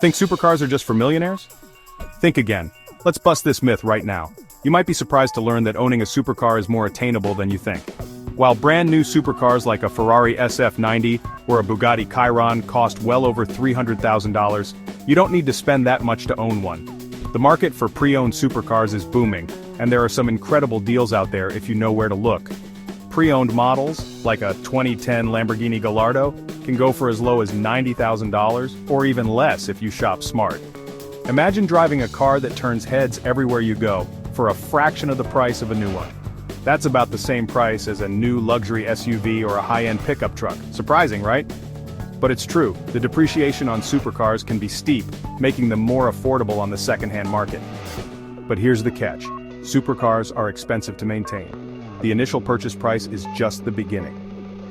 Think supercars are just for millionaires? Think again. Let's bust this myth right now. You might be surprised to learn that owning a supercar is more attainable than you think. While brand new supercars like a Ferrari SF90 or a Bugatti Chiron cost well over $300,000, you don't need to spend that much to own one. The market for pre-owned supercars is booming, and there are some incredible deals out there if you know where to look. Pre-owned models, like a 2010 Lamborghini Gallardo, can go for as low as $90,000, or even less if you shop smart. Imagine driving a car that turns heads everywhere you go, for a fraction of the price of a new one. That's about the same price as a new luxury SUV or a high-end pickup truck. Surprising, right? But it's true, the depreciation on supercars can be steep, making them more affordable on the second-hand market. But here's the catch. Supercars are expensive to maintain. The initial purchase price is just the beginning.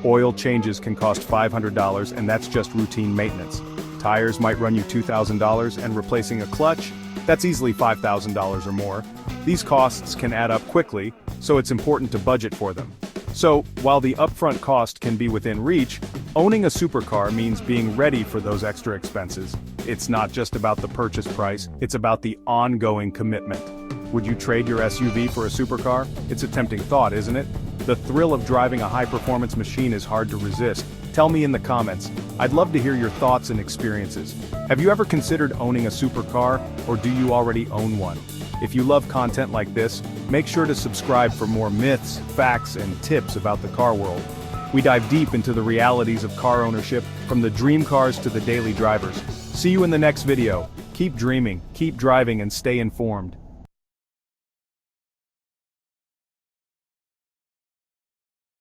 Oil changes can cost $500, and that's just routine maintenance. Tires might run you $2,000, and replacing a clutch, that's easily $5,000 or more. These costs can add up quickly, so it's important to budget for them. So, while the upfront cost can be within reach, owning a supercar means being ready for those extra expenses. It's not just about the purchase price, it's about the ongoing commitment. Would you trade your SUV for a supercar? It's a tempting thought, isn't it? The thrill of driving a high-performance machine is hard to resist. Tell me in the comments. I'd love to hear your thoughts and experiences. Have you ever considered owning a supercar, or do you already own one? If you love content like this, make sure to subscribe for more myths, facts, and tips about the car world. We dive deep into the realities of car ownership, from the dream cars to the daily drivers. See you in the next video. Keep dreaming, keep driving, and stay informed.